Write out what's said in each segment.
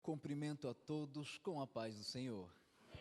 Cumprimento a todos com a paz do Senhor.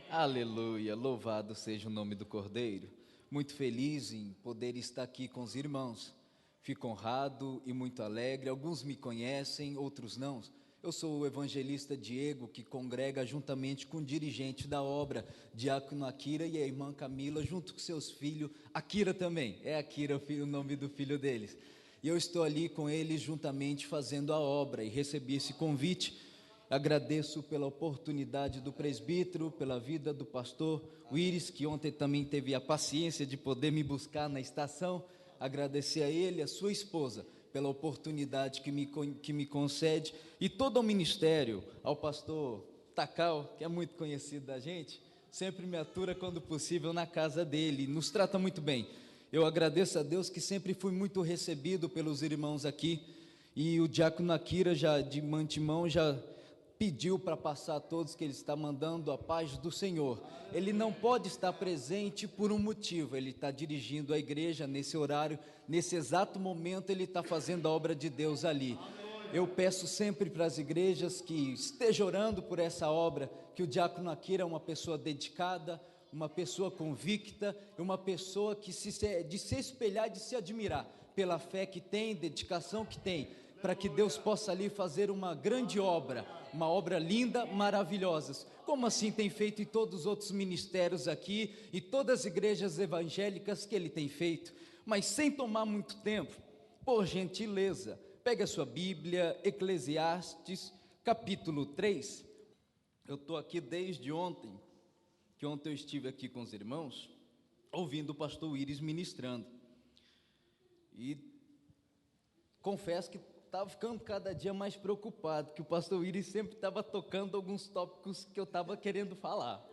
Aleluia, louvado seja o nome do Cordeiro. Muito feliz em poder estar aqui com os irmãos. Fico honrado e muito alegre. Alguns me conhecem, outros não. Eu sou o evangelista Diego, que congrega juntamente com o dirigente da obra, Diácono Akira, e a irmã Camila, junto com seus filhos, Akira também, é Akira o nome do filho deles. E eu estou ali com eles juntamente fazendo a obra, e recebi esse convite. Agradeço pela oportunidade do presbítero, pela vida do pastor Iris, que ontem também teve a paciência de poder me buscar na estação. Agradecer a ele, a sua esposa, pela oportunidade que me concede, e todo o ministério, ao pastor Takao, que é muito conhecido da gente, sempre me atura quando possível na casa dele, nos trata muito bem. Eu agradeço a Deus que sempre fui muito recebido pelos irmãos aqui, e o diácono Akira, já de antemão, já pediu para passar a todos que ele está mandando a paz do Senhor. Ele não pode estar presente por um motivo, ele está dirigindo a igreja nesse horário, nesse exato momento ele está fazendo a obra de Deus ali. Eu peço sempre para as igrejas que estejam orando por essa obra, que o diácono Akira é uma pessoa dedicada, uma pessoa convicta, uma pessoa que de se espelhar, de se admirar pela fé que tem, dedicação que tem, para que Deus possa ali fazer uma grande obra, uma obra linda, maravilhosa, como assim tem feito em todos os outros ministérios aqui, e todas as igrejas evangélicas que ele tem feito. Mas sem tomar muito tempo, por gentileza, pegue a sua Bíblia, Eclesiastes, capítulo 3, eu estou aqui desde ontem, que ontem eu estive aqui com os irmãos, ouvindo o pastor Iris ministrando, e confesso que estava ficando cada dia mais preocupado, que o pastor Iris sempre estava tocando alguns tópicos que eu estava querendo falar,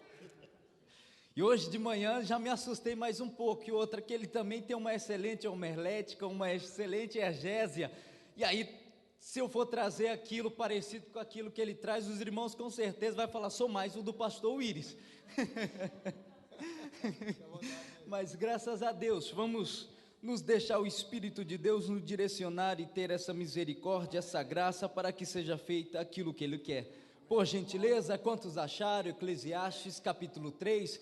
e hoje de manhã já me assustei mais um pouco, e outra que ele também tem uma excelente homilética, uma excelente exegésia, e aí se eu for trazer aquilo parecido com aquilo que ele traz, os irmãos com certeza vai falar, sou mais o do pastor Iris, mas graças a Deus, vamos nos deixar o Espírito de Deus nos direcionar e ter essa misericórdia, essa graça, para que seja feita aquilo que Ele quer. Por gentileza, quantos acharam Eclesiastes capítulo 3,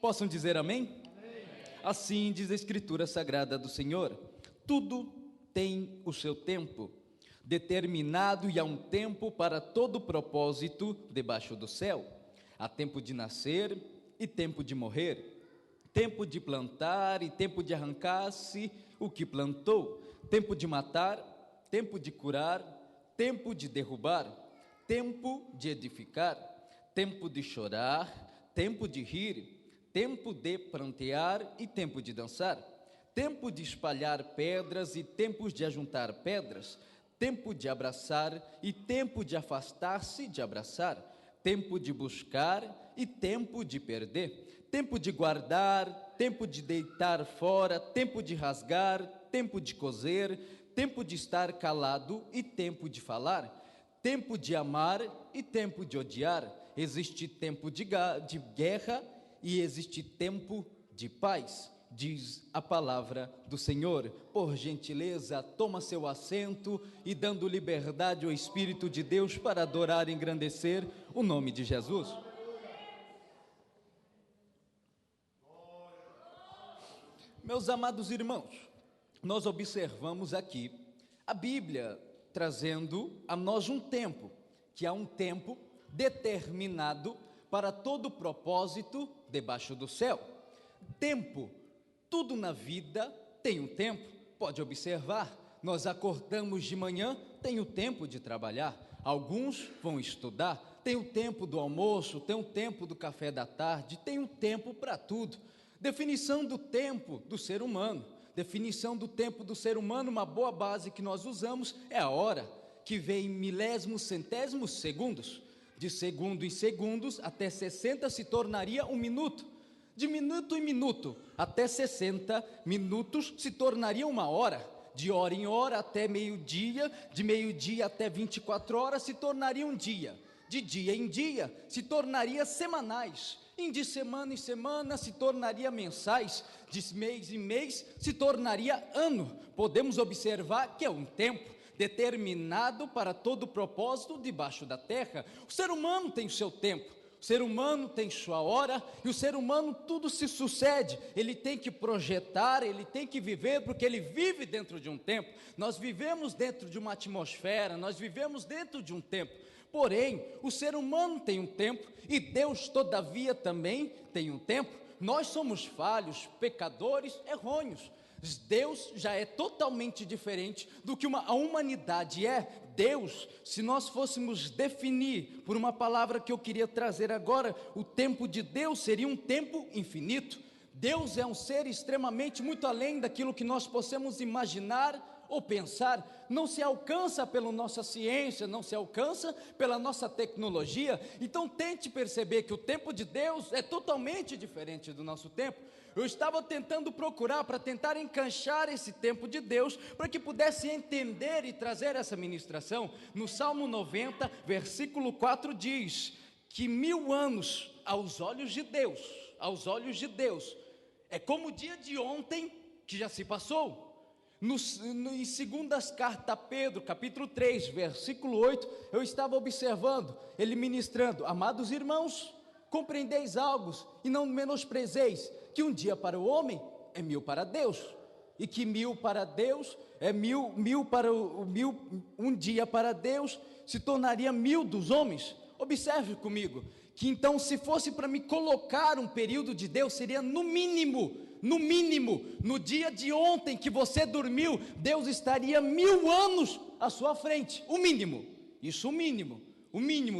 possam dizer amém? Amém. Assim diz a Escritura Sagrada do Senhor: tudo tem o seu tempo determinado, e há um tempo para todo propósito debaixo do céu. Há tempo de nascer e tempo de morrer, tempo de plantar e tempo de arrancar-se o que plantou, tempo de matar, tempo de curar, tempo de derrubar, tempo de edificar, tempo de chorar, tempo de rir, tempo de prantear e tempo de dançar, tempo de espalhar pedras e tempos de ajuntar pedras, tempo de abraçar e tempo de afastar-se de abraçar, tempo de buscar e tempo de perder, tempo de guardar, tempo de deitar fora, tempo de rasgar, tempo de coser, tempo de estar calado e tempo de falar, tempo de amar e tempo de odiar. Existe tempo de guerra e existe tempo de paz, diz a palavra do Senhor. Por gentileza, toma seu assento e dando liberdade ao Espírito de Deus para adorar e engrandecer o nome de Jesus. Meus amados irmãos, nós observamos aqui a Bíblia trazendo a nós um tempo, que há um tempo determinado para todo propósito debaixo do céu. Tempo, tudo na vida tem um tempo. Pode observar, nós acordamos de manhã, tem o tempo de trabalhar, alguns vão estudar, tem o tempo do almoço, tem o tempo do café da tarde, tem um tempo para tudo. Definição do tempo do ser humano, definição do tempo do ser humano, uma boa base que nós usamos é a hora, que vem em milésimos, centésimos segundos. De segundo em segundos até 60 se tornaria um minuto, de minuto em minuto até 60 minutos se tornaria uma hora, de hora em hora até meio-dia, de meio-dia até 24 horas se tornaria um dia, de dia em dia se tornaria semanais, e de semana em semana se tornaria mensais, de mês em mês se tornaria ano. Podemos observar que é um tempo. determinado para todo propósito debaixo da terra. O ser humano tem o seu tempo, o ser humano tem sua hora, e o ser humano tudo se sucede, ele tem que projetar, ele tem que viver, porque ele vive dentro de um tempo. Nós vivemos dentro de uma atmosfera, nós vivemos dentro de um tempo, porém, o ser humano tem um tempo, e Deus todavia também tem um tempo. Nós somos falhos, pecadores, errôneos. Deus já é totalmente diferente do que a humanidade é. Deus, se nós fôssemos definir por uma palavra que eu queria trazer agora, o tempo de Deus seria um tempo infinito. Deus é um ser extremamente muito além daquilo que nós possamos imaginar ou pensar. Não se alcança pela nossa ciência, não se alcança pela nossa tecnologia. Então tente perceber que o tempo de Deus é totalmente diferente do nosso tempo. Eu estava tentando procurar para tentar encaixar esse tempo de Deus, para que pudesse entender e trazer essa ministração. No Salmo 90, versículo 4 diz que 1000 anos aos olhos de Deus, é como o dia de ontem que já se passou. Em segundas carta a Pedro, capítulo 3, versículo 8, eu estava observando, ele ministrando: amados irmãos, compreendeis algo, e não menosprezeis, que um dia para o homem é 1000 para Deus, e que 1000 para Deus é um dia para Deus se tornaria 1000 dos homens. Observe comigo, que então se fosse para me colocar um período de Deus, seria no mínimo, no dia de ontem que você dormiu, Deus estaria 1000 anos à sua frente, o mínimo,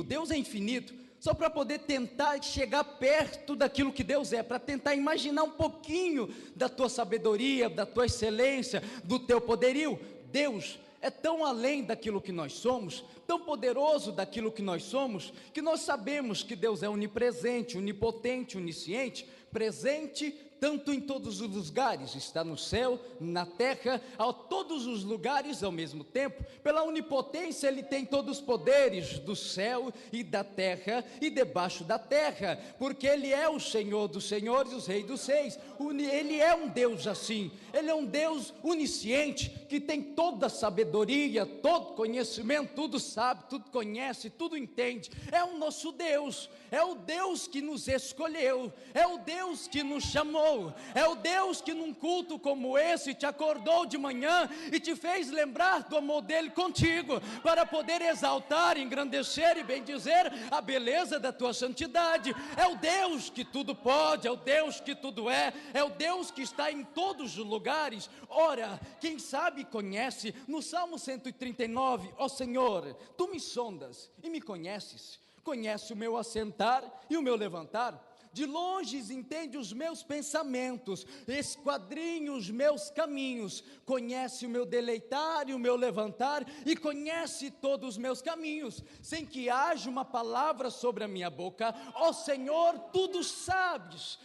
Deus é infinito. Só para poder tentar chegar perto daquilo que Deus é, para tentar imaginar um pouquinho da tua sabedoria, da tua excelência, do teu poderio. Deus é tão além daquilo que nós somos, tão poderoso daquilo que nós somos, que nós sabemos que Deus é onipresente, onipotente, onisciente, presente tanto em todos os lugares, está no céu, na terra, a todos os lugares ao mesmo tempo. Pela onipotência ele tem todos os poderes do céu e da terra e debaixo da terra, porque ele é o Senhor dos senhores e o Rei dos reis. Ele é um Deus assim, ele é um Deus onisciente, que tem toda a sabedoria, todo conhecimento, tudo sabe, tudo conhece, tudo entende. É o nosso Deus, é o Deus que nos escolheu, é o Deus que nos chamou, é o Deus que num culto como esse te acordou de manhã e te fez lembrar do amor dele contigo, para poder exaltar, engrandecer e bendizer a beleza da tua santidade. É o Deus que tudo pode, é o Deus que tudo é o Deus que está em todos os lugares. Ora, quem sabe conhece. No Salmo 139, ó Senhor, tu me sondas e me conheces, conhece o meu assentar e o meu levantar. De longe entende os meus pensamentos, esquadrinha os meus caminhos, conhece o meu deleitar e o meu levantar, e conhece todos os meus caminhos, sem que haja uma palavra sobre a minha boca. Ó Senhor, tudo sabes,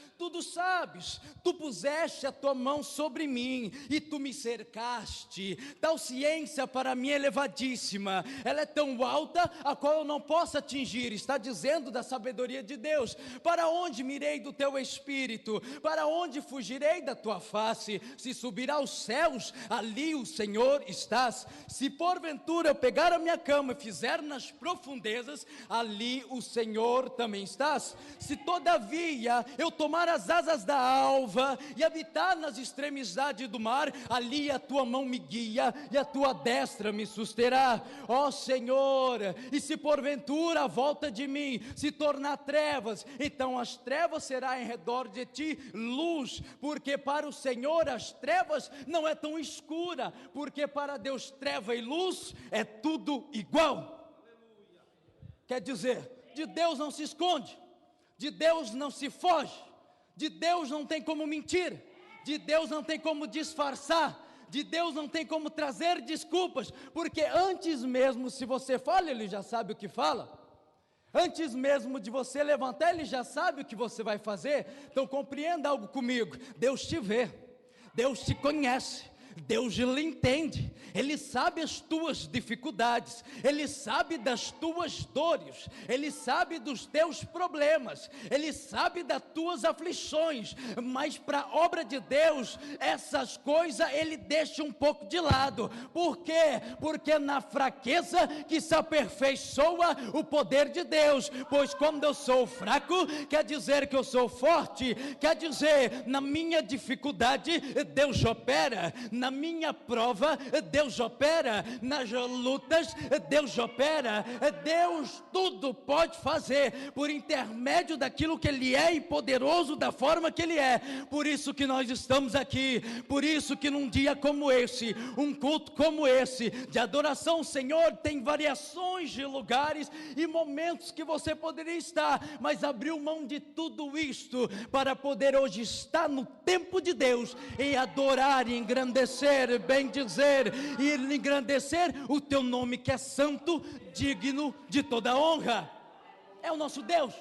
tu puseste a tua mão sobre mim, e tu me cercaste. Tal ciência para mim é elevadíssima, ela é tão alta, a qual eu não posso atingir. Está dizendo da sabedoria de Deus. Para onde mirei do teu espírito? Para onde fugirei da tua face? Se subir aos céus, ali o Senhor estás. Se porventura eu pegar a minha cama e fizer nas profundezas, ali o Senhor também estás. Se todavia eu tomar as asas da alva e habitar nas extremidades do mar, ali a tua mão me guia e a tua destra me susterá. Ó Senhor, e se porventura a volta de mim se tornar trevas, então as trevas será em redor de ti luz, porque para o Senhor as trevas não é tão escura, porque para Deus treva e luz é tudo igual. Quer dizer, de Deus não se esconde, de Deus não se foge, de Deus não tem como mentir, de Deus não tem como disfarçar, de Deus não tem como trazer desculpas, porque antes mesmo, se você fala, Ele já sabe o que fala. Antes mesmo de você levantar, Ele já sabe o que você vai fazer. Então compreenda algo comigo: Deus te vê, Deus te conhece, Deus lhe entende, Ele sabe as tuas dificuldades, Ele sabe das tuas dores, Ele sabe dos teus problemas, Ele sabe das tuas aflições, mas para a obra de Deus, essas coisas Ele deixa um pouco de lado. Por quê? Porque na fraqueza que se aperfeiçoa o poder de Deus, pois quando eu sou fraco, quer dizer que eu sou forte, quer dizer, na minha dificuldade, Deus opera, na minha prova, Deus opera, nas lutas, Deus opera, Deus tudo pode fazer, por intermédio daquilo que Ele é e poderoso da forma que Ele é. Por isso que nós estamos aqui, por isso que num dia como esse, um culto como esse, de adoração ao Senhor, tem variações de lugares e momentos que você poderia estar, mas abriu mão de tudo isto, para poder hoje estar no tempo de Deus, e adorar, e engrandecer, bendizer, e engrandecer o teu nome que é santo, digno de toda honra. É o nosso Deus,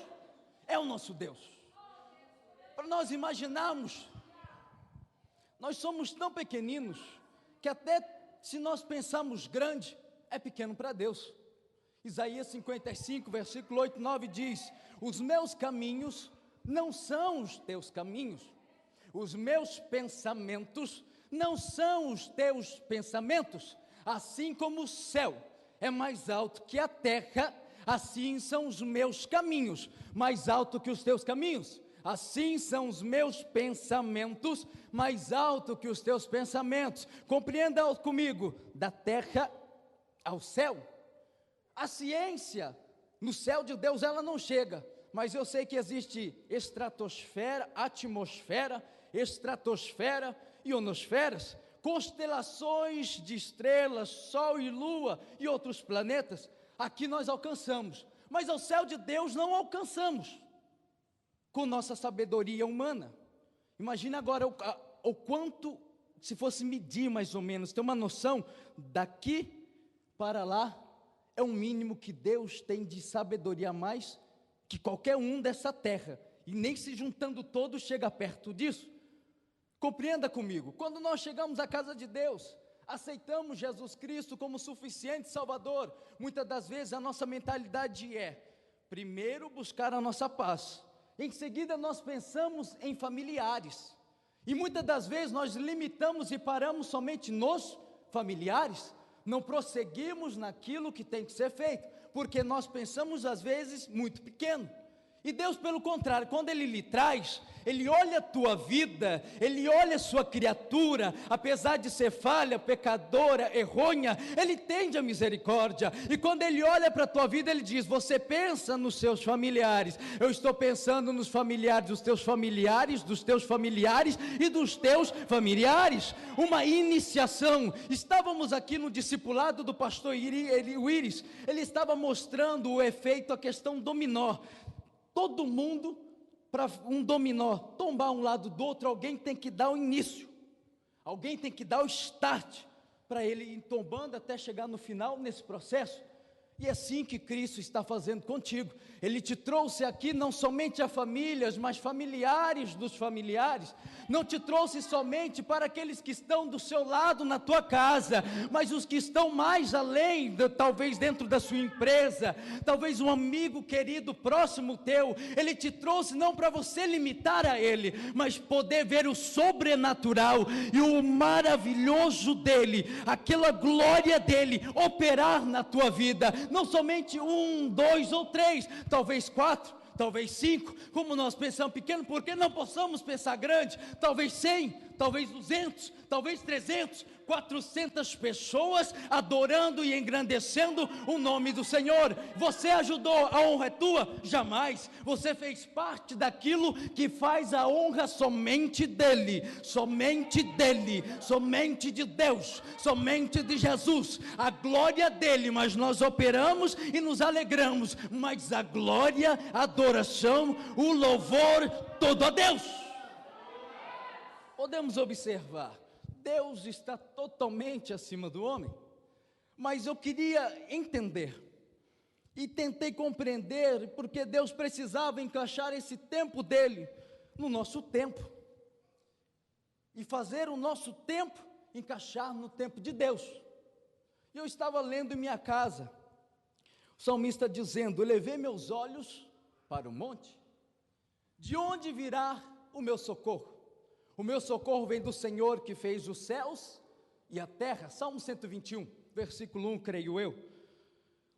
é o nosso Deus. Para nós imaginarmos, nós somos tão pequeninos, que até se nós pensarmos grande, é pequeno para Deus. Isaías 55, versículo 8, 9 diz: os meus caminhos não são os teus caminhos, os meus pensamentos não são os teus pensamentos. Assim como o céu é mais alto que a terra, assim são os meus caminhos, mais alto que os teus caminhos. Assim são os meus pensamentos, mais alto que os teus pensamentos. Compreenda comigo, da terra ao céu. A ciência no céu de Deus ela não chega, mas eu sei que existe estratosfera, atmosfera, estratosfera, ionosferas, constelações de estrelas, sol e lua e outros planetas. Aqui nós alcançamos, mas ao céu de Deus não alcançamos com nossa sabedoria humana. Imagina agora o quanto, se fosse medir mais ou menos, ter uma noção, daqui para lá, é o mínimo que Deus tem de sabedoria a mais que qualquer um dessa terra, e nem se juntando todos chega perto disso. Compreenda comigo, quando nós chegamos à casa de Deus, aceitamos Jesus Cristo como suficiente Salvador, muitas das vezes a nossa mentalidade é, primeiro buscar a nossa paz, em seguida nós pensamos em familiares, e muitas das vezes nós limitamos e paramos somente nos familiares, não prosseguimos naquilo que tem que ser feito, porque nós pensamos às vezes muito pequeno. E Deus, pelo contrário, quando Ele lhe traz, Ele olha a tua vida, Ele olha a sua criatura, apesar de ser falha, pecadora, errônea, Ele tende a misericórdia, e quando Ele olha para a tua vida, Ele diz, você pensa nos seus familiares, eu estou pensando nos familiares dos teus familiares, dos teus familiares e dos teus familiares. Uma iniciação. Estávamos aqui no discipulado do pastor Iris, ele estava mostrando o efeito, a questão dominó. Todo mundo, para um dominó tombar um lado do outro, alguém tem que dar o início, alguém tem que dar o start, para ele ir tombando até chegar no final nesse processo. E é assim que Cristo está fazendo contigo. Ele te trouxe aqui não somente a famílias, mas familiares dos familiares. Não te trouxe somente para aqueles que estão do seu lado na tua casa, mas os que estão mais além, talvez dentro da sua empresa, talvez um amigo querido próximo teu. Ele te trouxe não para você limitar a ele, mas poder ver o sobrenatural e o maravilhoso dele, aquela glória dele operar na tua vida. Não somente 1, 2 ou 3, talvez 4, talvez 5, como nós pensamos pequeno, porque não possamos pensar grande, talvez 100, talvez 200, talvez 300, 400 pessoas adorando e engrandecendo o nome do Senhor. Você ajudou, a honra é tua? Jamais. Você fez parte daquilo que faz a honra somente dele, somente dele, somente de Deus, somente de Jesus, a glória dele, mas nós operamos e nos alegramos, mas a glória, a adoração, o louvor, todo a Deus. Podemos observar, Deus está totalmente acima do homem, mas eu queria entender, e tentei compreender, porque Deus precisava encaixar esse tempo dele no nosso tempo, e fazer o nosso tempo encaixar no tempo de Deus. E eu estava lendo em minha casa, o salmista dizendo: elevei meus olhos para o monte, de onde virá o meu socorro? O meu socorro vem do Senhor que fez os céus e a terra. Salmo 121, versículo 1, creio eu.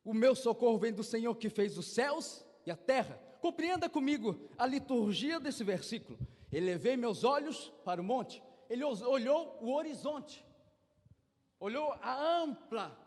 O meu socorro vem do Senhor que fez os céus e a terra. Compreenda comigo a liturgia desse versículo. Elevei meus olhos para o monte. Ele olhou o horizonte, olhou a ampla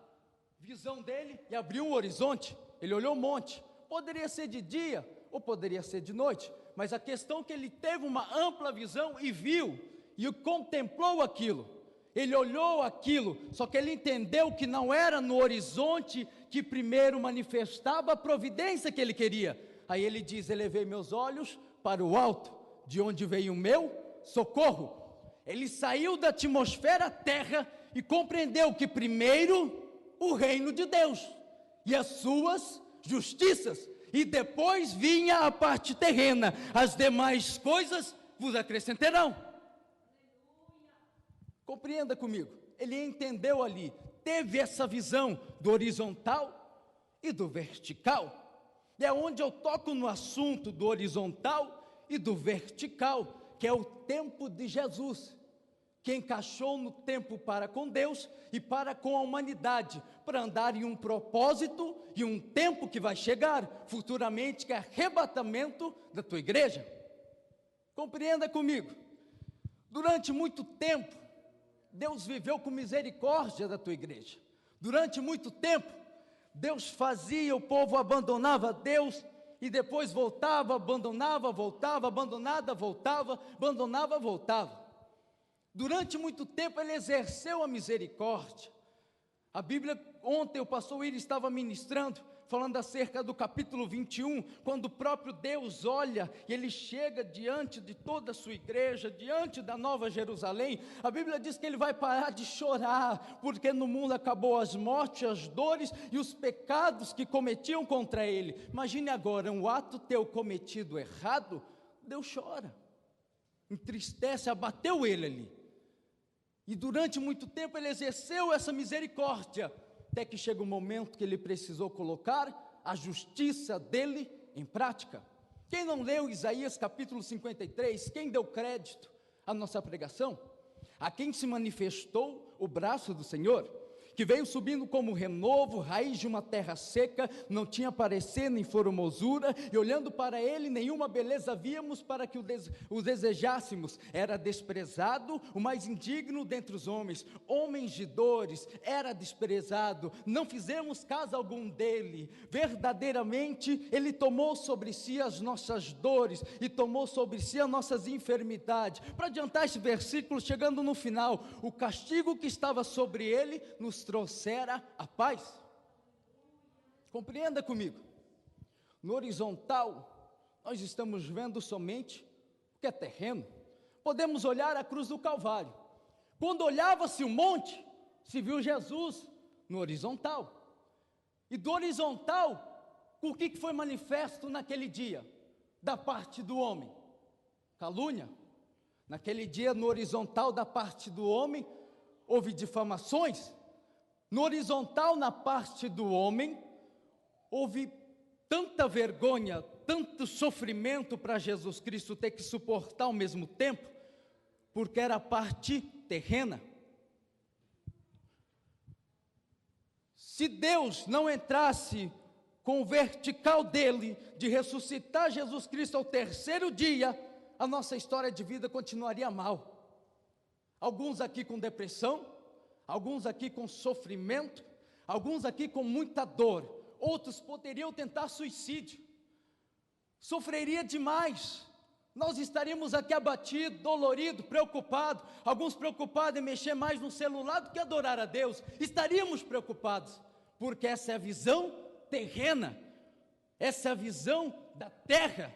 visão dele e abriu o horizonte. Ele olhou o monte. Poderia ser de dia ou poderia ser de noite, mas a questão é que ele teve uma ampla visão e viu, e contemplou aquilo. Ele olhou aquilo, só que ele entendeu que não era no horizonte que primeiro manifestava a providência que ele queria. Aí ele diz: elevei meus olhos para o alto, de onde veio o meu socorro. Ele saiu da atmosfera terra e compreendeu que primeiro o reino de Deus e as suas justiças, e depois vinha a parte terrena, as demais coisas vos acrescentarão. Compreenda comigo, ele entendeu ali, teve essa visão do horizontal e do vertical. E é onde eu toco no assunto do horizontal e do vertical, que é o tempo de Jesus, que encaixou no tempo para com Deus e para com a humanidade, para andar em um propósito e um tempo que vai chegar futuramente, que é arrebatamento da tua igreja. Compreenda comigo, durante muito tempo, Deus viveu com misericórdia da tua igreja. Durante muito tempo, Deus fazia, o povo abandonava Deus, e depois voltava, abandonava, voltava, abandonada, voltava, abandonava, voltava. Durante muito tempo ele exerceu a misericórdia. A Bíblia, ontem o pastor William estava ministrando, falando acerca do capítulo 21, quando o próprio Deus olha, e ele chega diante de toda a sua igreja, diante da Nova Jerusalém. A Bíblia diz que ele vai parar de chorar, porque no mundo acabou as mortes, as dores e os pecados que cometiam contra ele. Imagine agora, um ato teu cometido errado, Deus chora, entristece, abateu ele ali. E durante muito tempo ele exerceu essa misericórdia, até que chega um momento que ele precisou colocar a justiça dele em prática. Quem não leu Isaías capítulo 53, quem deu crédito à nossa pregação? A quem se manifestou o braço do Senhor, que veio subindo como renovo, raiz de uma terra seca, não tinha parecer nem formosura, e olhando para ele, nenhuma beleza víamos para que o desejássemos. Era desprezado, o mais indigno dentre os homens, homens de dores, era desprezado, não fizemos caso algum dele. Verdadeiramente, ele tomou sobre si as nossas dores, e tomou sobre si as nossas enfermidades. Para adiantar esse versículo, chegando no final, o castigo que estava sobre ele, nos trouxera a paz. Compreenda comigo, no horizontal, nós estamos vendo somente o que é terreno. Podemos olhar a cruz do Calvário. Quando olhava-se o monte, se viu Jesus no horizontal. E do horizontal, o que foi manifesto naquele dia, da parte do homem? Calúnia. Naquele dia, no horizontal, da parte do homem, houve difamações. No horizontal, na parte do homem, houve tanta vergonha, tanto sofrimento para Jesus Cristo ter que suportar ao mesmo tempo, porque era a parte terrena. Se Deus não entrasse com o vertical dele, de ressuscitar Jesus Cristo ao terceiro dia, a nossa história de vida continuaria mal. Alguns aqui com depressão, alguns aqui com sofrimento, alguns aqui com muita dor, outros poderiam tentar suicídio, sofreria demais, nós estaríamos aqui abatidos, doloridos, preocupados, alguns preocupados em mexer mais no celular do que adorar a Deus, estaríamos preocupados, porque essa é a visão terrena, essa é a visão da terra.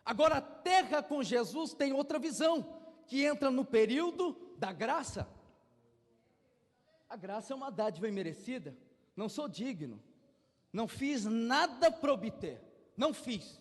Agora a terra com Jesus tem outra visão, que entra no período da graça. A graça é uma dádiva imerecida, não sou digno, não fiz nada para obter, não fiz,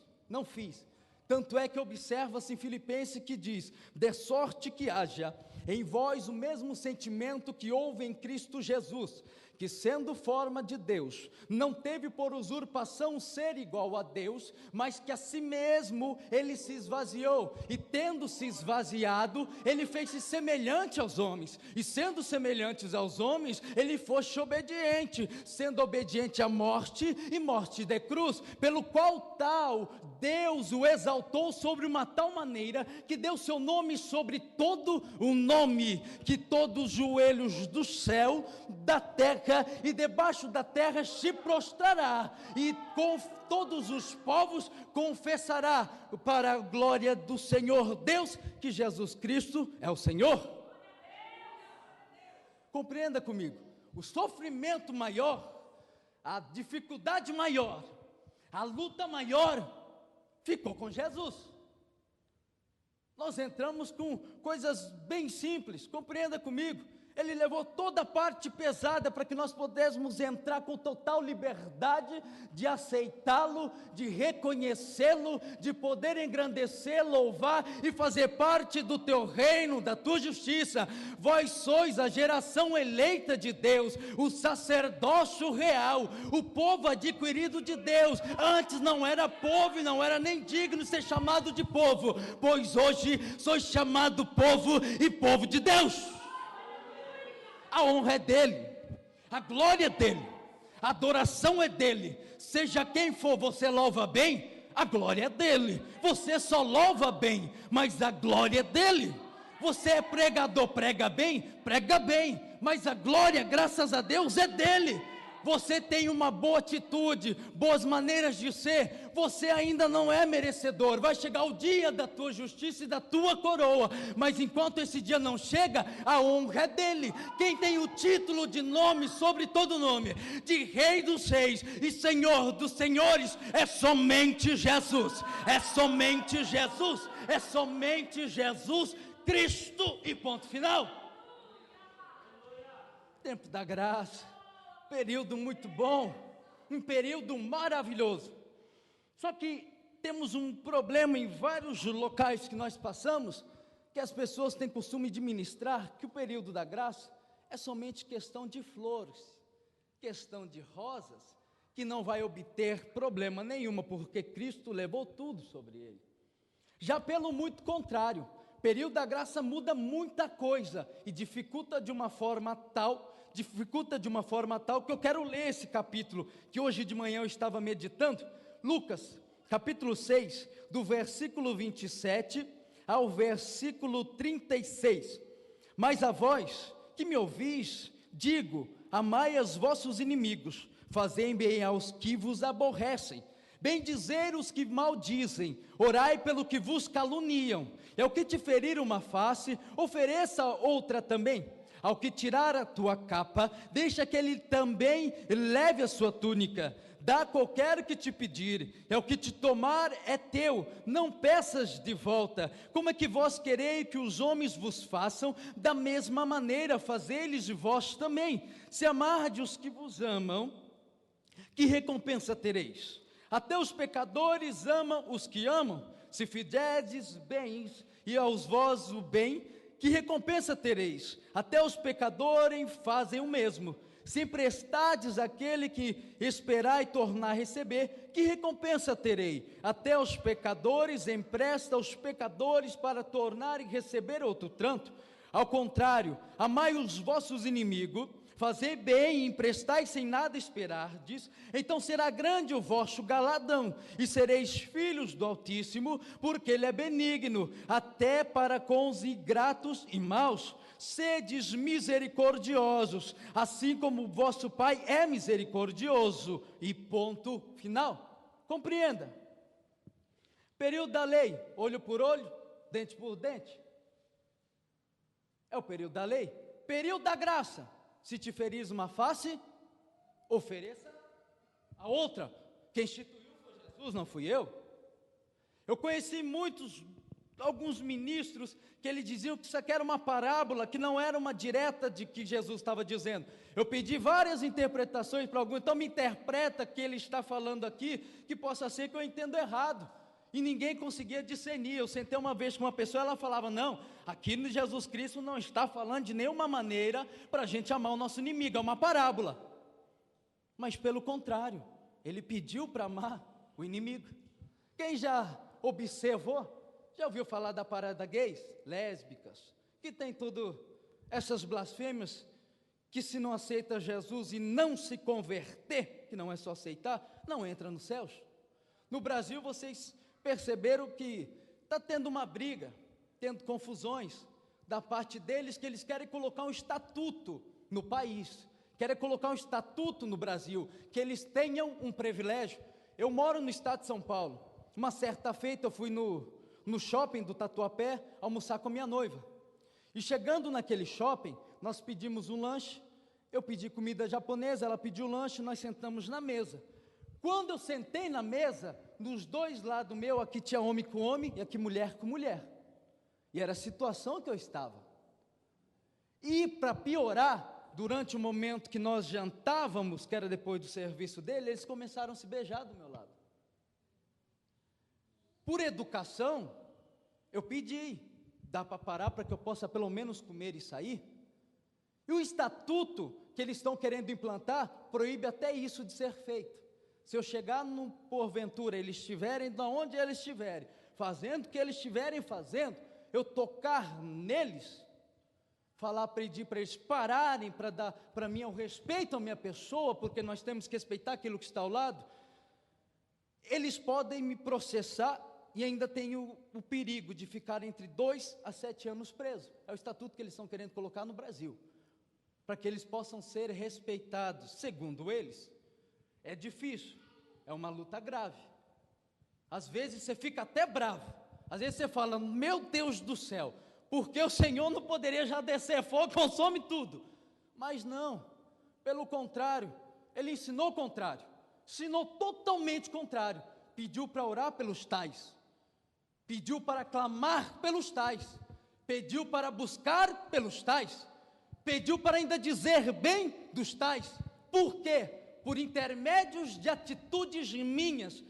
Tanto é que observa-se em Filipenses que diz: de sorte que haja em vós o mesmo sentimento que houve em Cristo Jesus, que sendo forma de Deus, não teve por usurpação ser igual a Deus, mas que a si mesmo ele se esvaziou, e tendo se esvaziado, ele fez-se semelhante aos homens, e sendo semelhantes aos homens, ele fosse obediente, sendo obediente à morte, e morte de cruz, pelo qual tal Deus o exaltou sobre uma tal maneira, que deu seu nome sobre todo o nome, que todos os joelhos do céu, da terra e debaixo da terra se prostrará, e com todos os povos confessará para a glória do Senhor Deus, que Jesus Cristo é o Senhor. Compreenda comigo, o sofrimento maior, a dificuldade maior, a luta maior, ficou com Jesus. Nós entramos com coisas bem simples, compreenda comigo. Ele levou toda a parte pesada para que nós pudéssemos entrar com total liberdade de aceitá-lo, de reconhecê-lo, de poder engrandecer, louvar e fazer parte do teu reino, da tua justiça. Vós sois a geração eleita de Deus, o sacerdócio real, o povo adquirido de Deus. Antes não era povo e não era nem digno de ser chamado de povo, pois hoje sois chamado povo e povo de Deus. A honra é dele, a glória é dele, a adoração é dele. Seja quem for, você louva bem, a glória é dele. Você só louva bem, mas a glória é dele. Você é pregador, prega bem, mas a glória, graças a Deus, é dele. Você tem uma boa atitude, boas maneiras de ser, você ainda não é merecedor. Vai chegar o dia da tua justiça e da tua coroa, mas enquanto esse dia não chega, a honra é dele. Quem tem o título de nome sobre todo nome, de Rei dos Reis e Senhor dos Senhores, é somente Jesus, é somente Jesus, é somente Jesus Cristo, e ponto final. Tempo da graça, período muito bom, um período maravilhoso. Só que temos um problema em vários locais que nós passamos, que as pessoas têm costume de ministrar, que o período da graça é somente questão de flores, questão de rosas, que não vai obter problema nenhuma, porque Cristo levou tudo sobre ele. Já pelo muito contrário, período da graça muda muita coisa, e dificulta de uma forma tal que eu quero ler esse capítulo, que hoje de manhã eu estava meditando, Lucas, capítulo 6, do versículo 27 ao versículo 36, mas a vós que me ouvis, digo, amai os vossos inimigos, fazei bem aos que vos aborrecem, bendizei os que maldizem, orai pelo que vos caluniam, e ao que te ferir uma face, ofereça outra também. Ao que tirar a tua capa, deixa que ele também leve a sua túnica. Dá qualquer que te pedir, é o que te tomar é teu, não peças de volta. Como é que vós quereis que os homens vos façam? Da mesma maneira, fazei-lhes vós também. Se amardes os que vos amam, que recompensa tereis? Até os pecadores amam os que amam. Se fizerdes bens e aos vós o bem, que recompensa tereis? Até os pecadores fazem o mesmo. Se emprestardes àquele que esperai tornar a receber, que recompensa terei? Até os pecadores empresta aos pecadores para tornar e receber outro tanto. Ao contrário, amai os vossos inimigos, fazei bem e emprestai sem nada esperardes, então será grande o vosso galardão, e sereis filhos do Altíssimo, porque Ele é benigno, até para com os ingratos e maus. Sedes misericordiosos, assim como o vosso Pai é misericordioso, e ponto final. Compreenda, período da lei, olho por olho, dente por dente, é o período da lei. Período da graça, se te feris uma face, ofereça a outra. Quem instituiu foi Jesus, não fui eu. Eu conheci alguns ministros que eles diziam que isso aqui era uma parábola, que não era uma direta de que Jesus estava dizendo. Eu pedi várias interpretações para alguns, então me interpreta que ele está falando aqui, que possa ser que eu entenda errado. e ninguém conseguia discernir. Eu sentei uma vez com uma pessoa, ela falava, não, aqui no Jesus Cristo não está falando de nenhuma maneira para a gente amar o nosso inimigo, é uma parábola. Mas pelo contrário, ele pediu para amar o inimigo. Quem já observou, já ouviu falar da parada gays, lésbicas, que tem tudo, essas blasfêmias, que se não aceita Jesus e não se converter, que não é só aceitar, não entra nos céus. No Brasil, vocês perceberam que está tendo uma briga, tendo confusões, da parte deles, que eles querem colocar um estatuto no país, querem colocar um estatuto no Brasil, que eles tenham um privilégio. Eu moro no estado de São Paulo. Uma certa feita eu fui no shopping do Tatuapé almoçar com a minha noiva, e chegando naquele shopping, nós pedimos um lanche, eu pedi comida japonesa, ela pediu lanche, nós sentamos na mesa. Quando eu sentei na mesa, nos dois lados meu, aqui tinha homem com homem, e aqui mulher com mulher, e era a situação que eu estava. E para piorar, durante o momento que nós jantávamos, que era depois do serviço dele, eles começaram a se beijar do meu lado. Por educação, eu pedi, dá para parar para que eu possa pelo menos comer e sair? E o estatuto que eles estão querendo implantar, proíbe até isso de ser feito. Se eu chegar, porventura, eles estiverem, de onde eles estiverem, fazendo o que eles estiverem fazendo, eu tocar neles, falar, pedir para eles pararem, para dar para mim o respeito à minha pessoa, porque nós temos que respeitar aquilo que está ao lado, eles podem me processar, e ainda tem o perigo de ficar entre 2 a 7 anos preso. É o estatuto que eles estão querendo colocar no Brasil, para que eles possam ser respeitados. Segundo eles, é difícil, é uma luta grave. Às vezes você fica até bravo, às vezes você fala, meu Deus do céu, porque o Senhor não poderia já descer fogo, consome tudo. Mas não, pelo contrário, ele ensinou o contrário, ensinou totalmente o contrário, pediu para orar pelos tais, pediu para clamar pelos tais, pediu para buscar pelos tais, pediu para ainda dizer bem dos tais. Por quê? Por intermédios de atitudes minhas,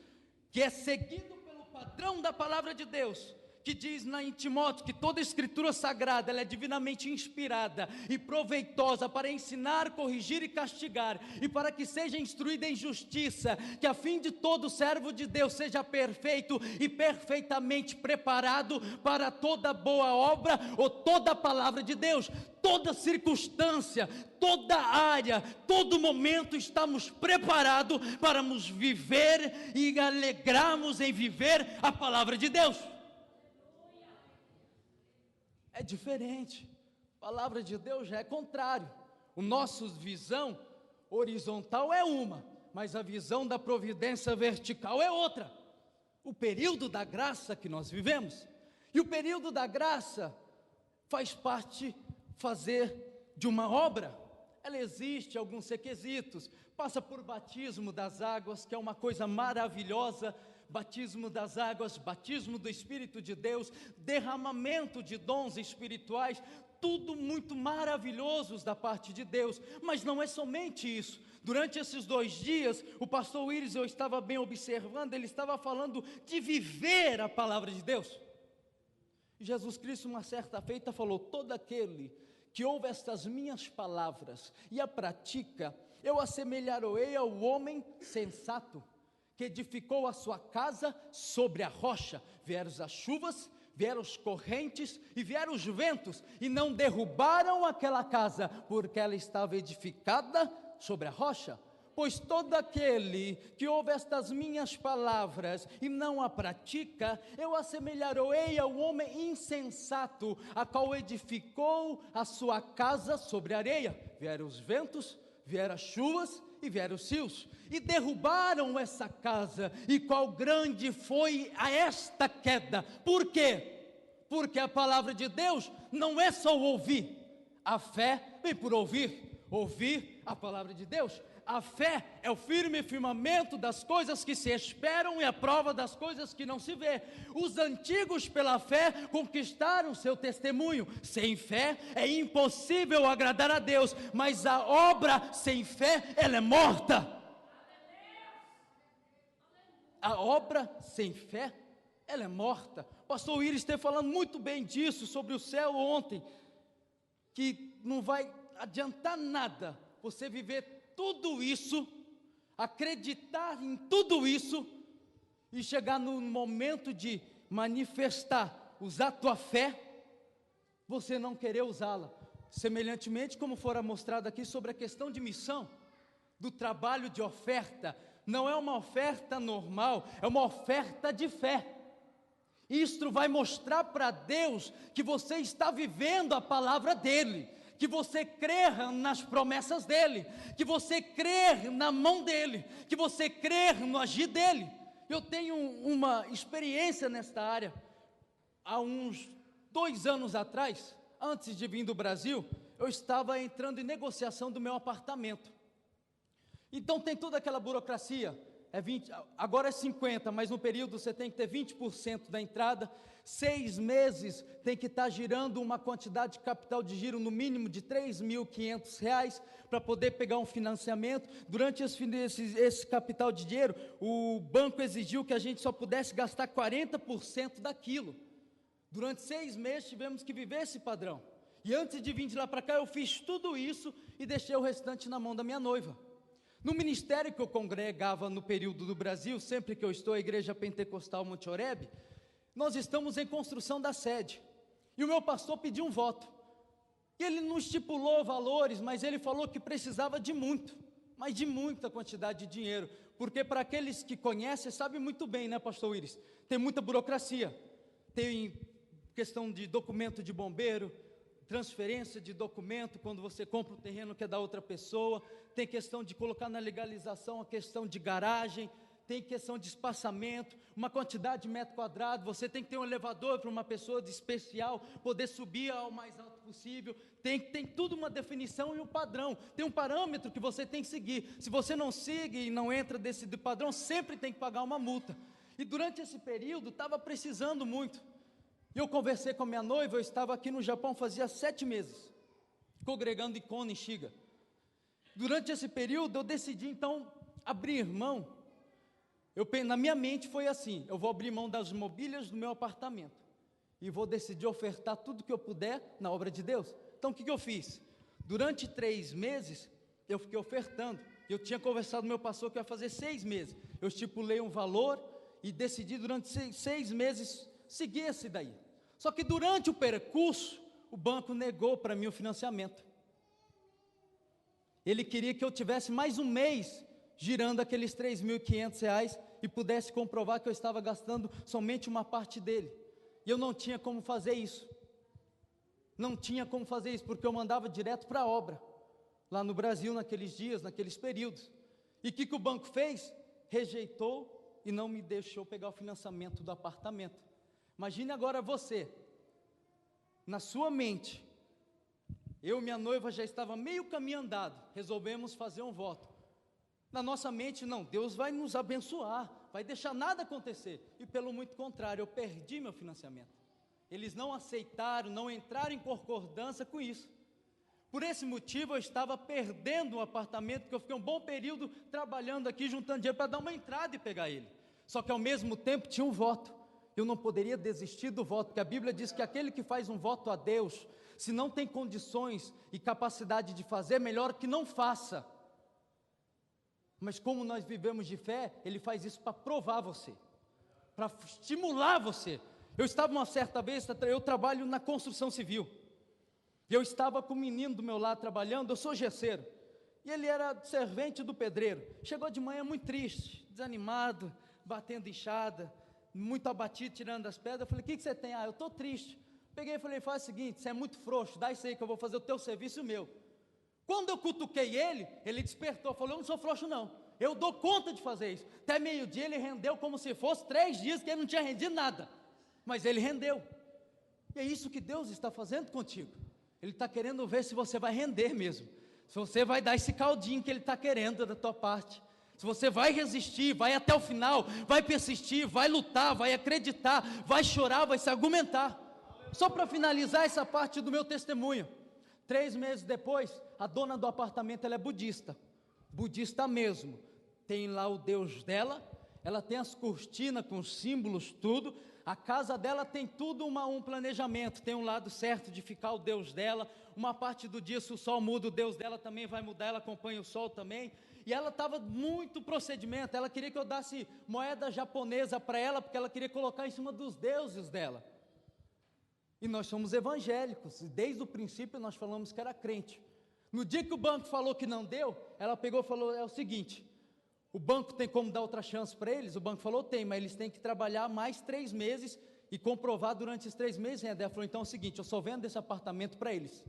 que é seguido pelo padrão da palavra de Deus, que diz em Timóteo que toda escritura sagrada, ela é divinamente inspirada e proveitosa para ensinar, corrigir e castigar, e para que seja instruída em justiça, que a fim de todo servo de Deus seja perfeito e perfeitamente preparado para toda boa obra, ou toda palavra de Deus. Toda circunstância, toda área, todo momento estamos preparados para nos viver e alegrarmos em viver a palavra de Deus. É diferente, a palavra de Deus já é contrário. O nosso visão horizontal é uma, mas a visão da providência vertical é outra. O período da graça que nós vivemos, e o período da graça faz parte fazer de uma obra. Ela existe, alguns requisitos, passa por batismo das águas, que é uma coisa maravilhosa, batismo das águas, batismo do Espírito de Deus, derramamento de dons espirituais, tudo muito maravilhosos da parte de Deus. Mas não é somente isso. Durante esses 2 dias, o pastor Willis, eu estava bem observando, ele estava falando de viver a palavra de Deus. E Jesus Cristo, uma certa feita, falou, todo aquele que ouve estas minhas palavras e a pratica, eu assemelharei ao homem sensato, que edificou a sua casa sobre a rocha. Vieram as chuvas, vieram as correntes e vieram os ventos, e não derrubaram aquela casa, porque ela estava edificada sobre a rocha. Pois todo aquele que ouve estas minhas palavras e não a pratica, eu assemelharei ao homem insensato, a qual edificou a sua casa sobre a areia. Vieram os ventos, vieram as chuvas e vieram os rios, e derrubaram essa casa, e qual grande foi a esta queda. Por quê? Porque a palavra de Deus não é só ouvir, a fé vem por ouvir, ouvir a palavra de Deus. A fé é o firme firmamento das coisas que se esperam e a prova das coisas que não se vê. Os antigos pela fé conquistaram seu testemunho. Sem fé é impossível agradar a Deus, mas a obra sem fé, ela é morta. A obra sem fé ela é morta. O pastor Willis esteve falando muito bem disso, sobre o céu ontem, que não vai adiantar nada você viver tudo isso, acreditar em tudo isso, e chegar no momento de manifestar, usar a tua fé, você não querer usá-la. Semelhantemente como fora mostrado aqui sobre a questão de missão, do trabalho de oferta, não é uma oferta normal, é uma oferta de fé. Isto vai mostrar para Deus que você está vivendo a palavra dEle, que você crê nas promessas dEle, que você crê na mão dEle, que você crê no agir dEle. Eu tenho uma experiência nesta área. Há uns 2 anos atrás, antes de vir do Brasil, eu estava entrando em negociação do meu apartamento. Então tem toda aquela burocracia, agora é 50%, mas no período você tem que ter 20% da entrada, 6 meses tem que estar girando uma quantidade de capital de giro no mínimo de R$3.500, para poder pegar um financiamento. Durante esse capital de dinheiro, o banco exigiu que a gente só pudesse gastar 40% daquilo. Durante 6 meses tivemos que viver esse padrão, e antes de vir de lá para cá eu fiz tudo isso, e deixei o restante na mão da minha noiva. No ministério que eu congregava no período do Brasil, sempre que eu estou, a Igreja Pentecostal Monte Oreb, nós estamos em construção da sede, e o meu pastor pediu um voto, e ele não estipulou valores, mas ele falou que precisava de muito, mas de muita quantidade de dinheiro, porque para aqueles que conhecem, sabem muito bem, né, pastor Willis, tem muita burocracia, tem questão de documento de bombeiro, transferência de documento, quando você compra o terreno que é da outra pessoa, tem questão de colocar na legalização a questão de garagem, tem questão de espaçamento, uma quantidade de metro quadrado, você tem que ter um elevador para uma pessoa de especial poder subir ao mais alto possível, tem tudo uma definição e um padrão, tem um parâmetro que você tem que seguir. Se você não segue e não entra desse padrão, sempre tem que pagar uma multa. E durante esse período estava precisando muito. Eu conversei com a minha noiva, eu estava aqui no Japão fazia 7 meses, congregando em Kono, em Shiga. Durante esse período eu decidi então abrir mão, na minha mente foi assim, eu vou abrir mão das mobílias do meu apartamento, e vou decidir ofertar tudo que eu puder na obra de Deus. Então o que eu fiz? Durante 3 meses, eu fiquei ofertando, eu tinha conversado com meu pastor que ia fazer 6 meses, eu estipulei um valor, e decidi durante 6 meses, seguir esse daí. Só que durante o percurso, o banco negou para mim o financiamento. Ele queria que eu tivesse mais um mês girando aqueles R$3.500 e pudesse comprovar que eu estava gastando somente uma parte dele. E eu não tinha como fazer isso. Não tinha como fazer isso, porque eu mandava direto para a obra, lá no Brasil, naqueles dias, naqueles períodos. E o que o banco fez? Rejeitou e não me deixou pegar o financiamento do apartamento. Imagine agora você, na sua mente, eu e minha noiva já estava meio caminho andado, resolvemos fazer um voto. Na nossa mente, não, Deus vai nos abençoar, vai deixar nada acontecer. E pelo muito contrário, eu perdi meu financiamento. Eles não aceitaram, não entraram em concordância com isso. Por esse motivo eu estava perdendo um apartamento, que eu fiquei um bom período trabalhando aqui, juntando dinheiro para dar uma entrada e pegar ele. Só que ao mesmo tempo tinha um voto. Eu não poderia desistir do voto, porque a Bíblia diz que aquele que faz um voto a Deus, se não tem condições e capacidade de fazer, melhor que não faça. Mas como nós vivemos de fé, Ele faz isso para provar você, para estimular você. Eu estava uma certa vez, eu trabalho na construção civil, eu estava com um menino do meu lado trabalhando, eu sou gesseiro, e ele era servente do pedreiro. Chegou de manhã muito triste, desanimado, batendo enxada, muito abatido, tirando as pedras. Eu falei, o que você tem? Eu estou triste. Peguei e falei, faz o seguinte, você é muito frouxo, dá isso aí que eu vou fazer o teu serviço e o meu. Quando eu cutuquei ele despertou, falou, eu não sou frouxo não, eu dou conta de fazer isso. Até meio-dia ele rendeu como se fosse 3 dias que ele não tinha rendido nada, mas ele rendeu. E é isso que Deus está fazendo contigo. Ele está querendo ver se você vai render mesmo, se você vai dar esse caldinho que Ele está querendo da tua parte, se você vai resistir, vai até o final, vai persistir, vai lutar, vai acreditar, vai chorar, vai se argumentar. Só para finalizar essa parte do meu testemunho, 3 meses depois, a dona do apartamento, ela é budista mesmo, tem lá o Deus dela, ela tem as cortinas com símbolos, tudo, A casa dela tem tudo um planejamento, tem um lado certo de ficar o Deus dela, uma parte do dia se o sol muda, o Deus dela também vai mudar, ela acompanha o sol também, e ela estava muito procedimento, ela queria que eu desse moeda japonesa para ela, porque ela queria colocar em cima dos deuses dela. E nós somos evangélicos, e desde o princípio nós falamos que era crente. No dia que o banco falou que não deu, ela pegou e falou, é o seguinte, o banco tem como dar outra chance para eles? O banco falou, tem, mas eles têm que trabalhar mais 3 meses e comprovar durante esses 3 meses. E a Andréa falou, então é o seguinte, eu só vendo esse apartamento para eles.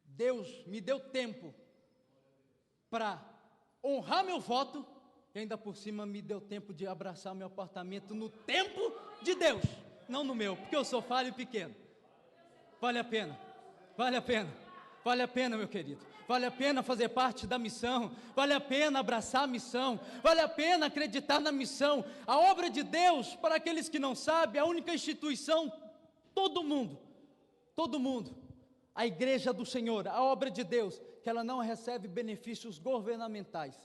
Deus me deu tempo para honrar meu voto, e ainda por cima me deu tempo de abraçar meu apartamento no tempo de Deus, não no meu, porque eu sou falho e pequeno. Vale a pena, vale a pena, vale a pena, meu querido. Vale a pena fazer parte da missão, vale a pena abraçar a missão, vale a pena acreditar na missão. A obra de Deus, para aqueles que não sabem, a única instituição, todo mundo, a igreja do Senhor, a obra de Deus, que ela não recebe benefícios governamentais.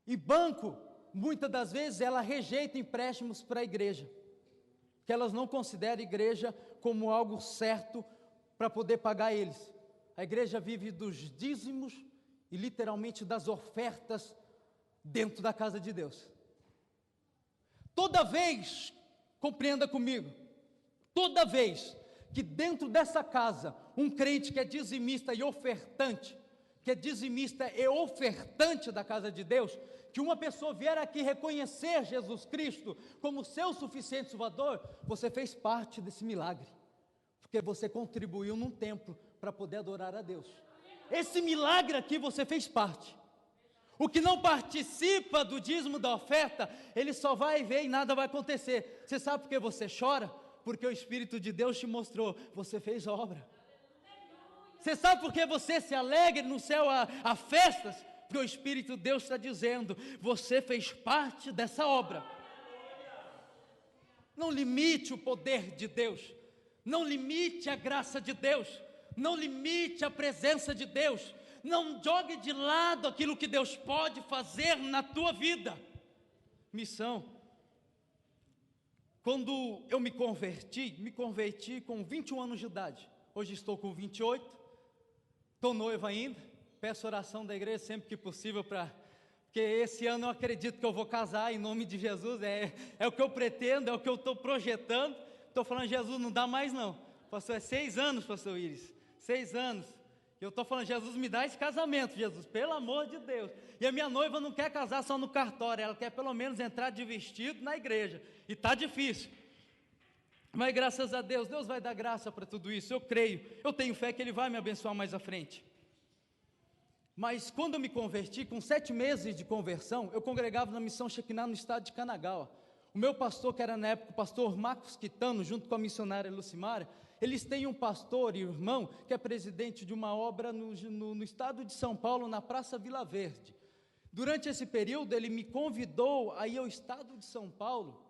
E banco, muitas das vezes, ela rejeita empréstimos para a igreja, que elas não consideram a igreja como algo certo para poder pagar eles. A igreja vive dos dízimos e literalmente das ofertas dentro da casa de Deus. Toda vez, compreenda comigo, toda vez que dentro dessa casa, um crente que é dizimista e ofertante, da casa de Deus, que uma pessoa vier aqui reconhecer Jesus Cristo como seu suficiente Salvador, você fez parte desse milagre, porque você contribuiu num templo para poder adorar a Deus. Esse milagre aqui você fez parte. O que não participa do dízimo da oferta, ele só vai ver e nada vai acontecer. Você sabe por que você chora? Porque o Espírito de Deus te mostrou, você fez obra. Você sabe por que você se alegra no céu a festas? Porque o Espírito de Deus está dizendo, você fez parte dessa obra. Não limite o poder de Deus, não limite a graça de Deus, não limite a presença de Deus, não jogue de lado aquilo que Deus pode fazer na tua vida. Missão. Quando eu me converti com 21 anos de idade, hoje estou com 28, estou noivo ainda, peço oração da igreja sempre que possível, porque esse ano eu acredito que eu vou casar em nome de Jesus, é o que eu pretendo, é o que eu estou projetando, estou falando, Jesus, não dá mais não, pastor, é 6 anos, pastor Iris, 6 anos, e eu estou falando, Jesus, me dá esse casamento, Jesus, pelo amor de Deus. E a minha noiva não quer casar só no cartório, ela quer pelo menos entrar de vestido na igreja, e está difícil, mas graças a Deus, Deus vai dar graça para tudo isso, eu creio, eu tenho fé que Ele vai me abençoar mais à frente. Mas quando eu me converti, com 7 meses de conversão, eu congregava na Missão Shekinah no estado de Kanagawa. O meu pastor, que era na época o pastor Marcos Quitano, junto com a missionária Lucimara, eles têm um pastor e irmão que é presidente de uma obra no estado de São Paulo, na Praça Vila Verde. Durante esse período, ele me convidou a ir ao estado de São Paulo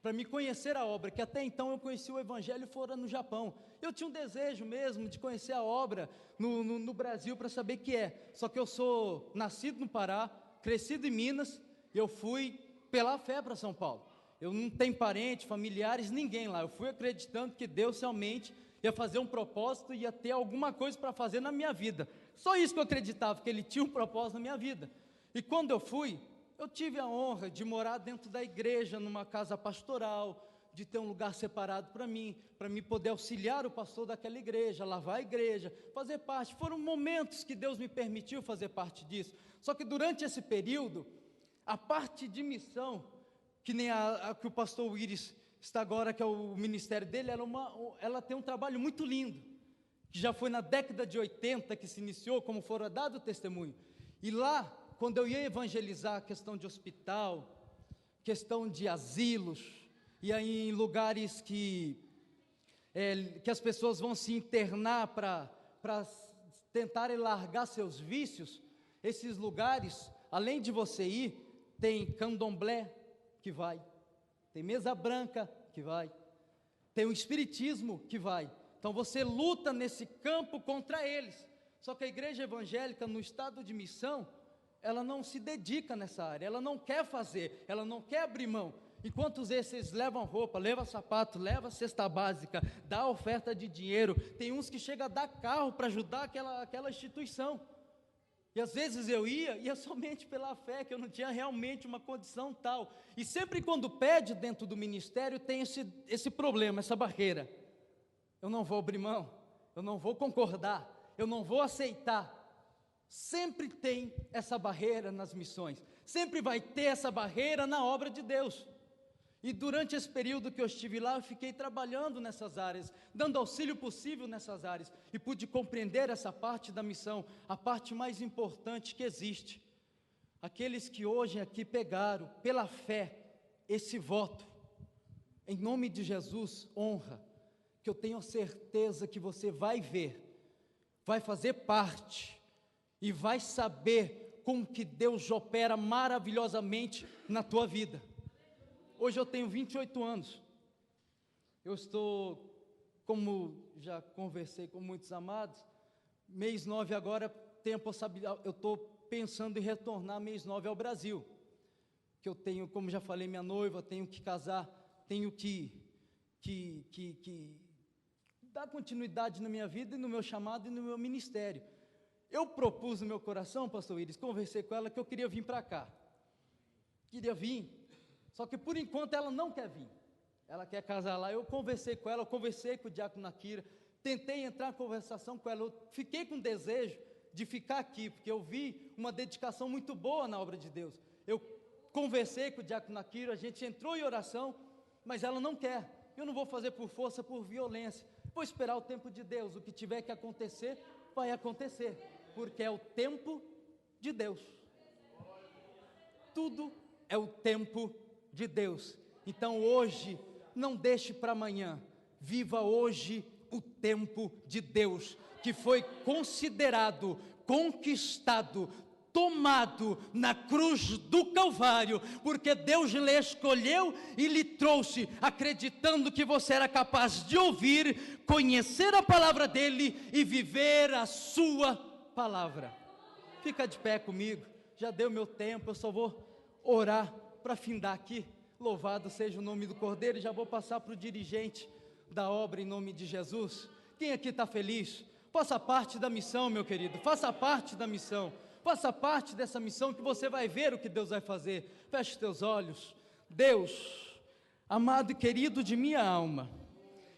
para me conhecer a obra, que até então eu conheci o Evangelho fora no Japão. Eu tinha um desejo mesmo de conhecer a obra no Brasil para saber o que é. Só que eu sou nascido no Pará, crescido em Minas, e eu fui pela fé para São Paulo. Eu não tenho parentes, familiares, ninguém lá. Eu fui acreditando que Deus realmente ia fazer um propósito, ia ter alguma coisa para fazer na minha vida. Só isso que eu acreditava, que Ele tinha um propósito na minha vida. E quando eu fui, eu tive a honra de morar dentro da igreja, numa casa pastoral, de ter um lugar separado para mim poder auxiliar o pastor daquela igreja, lavar a igreja, fazer parte. Foram momentos que Deus me permitiu fazer parte disso. Só que durante esse período, a parte de missão, que nem a que o pastor Iris está agora, que é o ministério dele, ela tem um trabalho muito lindo, que já foi na década de 80 que se iniciou, como fora dado o testemunho. E lá, quando eu ia evangelizar a questão de hospital, questão de asilos, e aí em lugares que as pessoas vão se internar para tentarem largar seus vícios, esses lugares, além de você ir, tem candomblé que vai, tem mesa branca que vai, tem o espiritismo que vai. Então você luta nesse campo contra eles. Só que a igreja evangélica no estado de missão, ela não se dedica nessa área, ela não quer fazer, ela não quer abrir mão. Enquanto esses levam roupa, levam sapato, levam cesta básica, dá oferta de dinheiro, tem uns que chegam a dar carro para ajudar aquela instituição. E às vezes eu ia somente pela fé, que eu não tinha realmente uma condição tal. E sempre quando pede dentro do ministério, tem esse problema, essa barreira. Eu não vou abrir mão, eu não vou concordar, eu não vou aceitar. Sempre tem essa barreira nas missões, sempre vai ter essa barreira na obra de Deus. E durante esse período que eu estive lá, eu fiquei trabalhando nessas áreas, dando auxílio possível nessas áreas, e pude compreender essa parte da missão, a parte mais importante que existe. Aqueles que hoje aqui pegaram, pela fé, esse voto, em nome de Jesus, honra, que eu tenho certeza que você vai ver, vai fazer parte, e vai saber como que Deus opera maravilhosamente na tua vida. Hoje eu tenho 28 anos, eu estou, como já conversei com muitos amados, mês 9 agora tenho a possibilidade, eu estou pensando em retornar mês 9 ao Brasil, que eu tenho, como já falei, minha noiva, tenho que casar, tenho que dar continuidade na minha vida e no meu chamado e no meu ministério. Eu propus no meu coração, pastor Iris, conversei com ela que eu queria vir para cá, queria vir, só que por enquanto ela não quer vir, ela quer casar lá. Eu conversei com ela, eu conversei com o diácono Nakira, tentei entrar em conversação com ela, eu fiquei com desejo de ficar aqui, porque eu vi uma dedicação muito boa na obra de Deus. Eu conversei com o diácono Nakira, a gente entrou em oração, mas ela não quer. Eu não vou fazer por força, por violência, vou esperar o tempo de Deus, o que tiver que acontecer, vai acontecer, porque é o tempo de Deus, tudo é o tempo de Deus. Então hoje, não deixe para amanhã, viva hoje o tempo de Deus, que foi considerado, conquistado, tomado na cruz do Calvário, porque Deus lhe escolheu e lhe trouxe, acreditando que você era capaz de ouvir, conhecer a palavra dele e viver a sua palavra. Fica de pé comigo, já deu meu tempo, eu só vou orar para findar aqui. Louvado seja o nome do Cordeiro, e já vou passar para o dirigente da obra em nome de Jesus. Quem aqui está feliz? Faça parte da missão, meu querido, faça parte da missão, faça parte dessa missão que você vai ver o que Deus vai fazer. Feche os teus olhos. Deus, amado e querido de minha alma,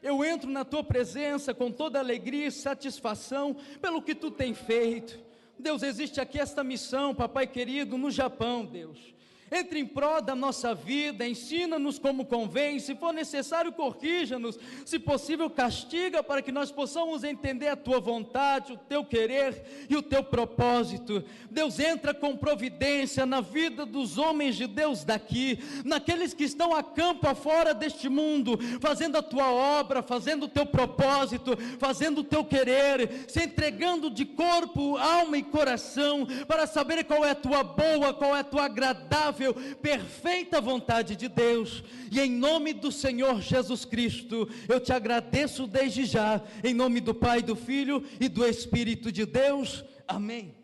eu entro na tua presença com toda alegria e satisfação pelo que tu tem feito. Deus, existe aqui esta missão, papai querido, no Japão, Deus. Entre em prol da nossa vida, ensina-nos como convém, se for necessário corrija-nos, se possível castiga, para que nós possamos entender a tua vontade, o teu querer e o teu propósito. Deus, entra com providência na vida dos homens de Deus daqui, naqueles que estão a campo afora deste mundo, fazendo a tua obra, fazendo o teu propósito, fazendo o teu querer, se entregando de corpo, alma e coração, para saber qual é a tua boa, qual é a tua agradável, perfeita vontade de Deus. E em nome do Senhor Jesus Cristo, eu te agradeço desde já, em nome do Pai, do Filho e do Espírito de Deus, amém.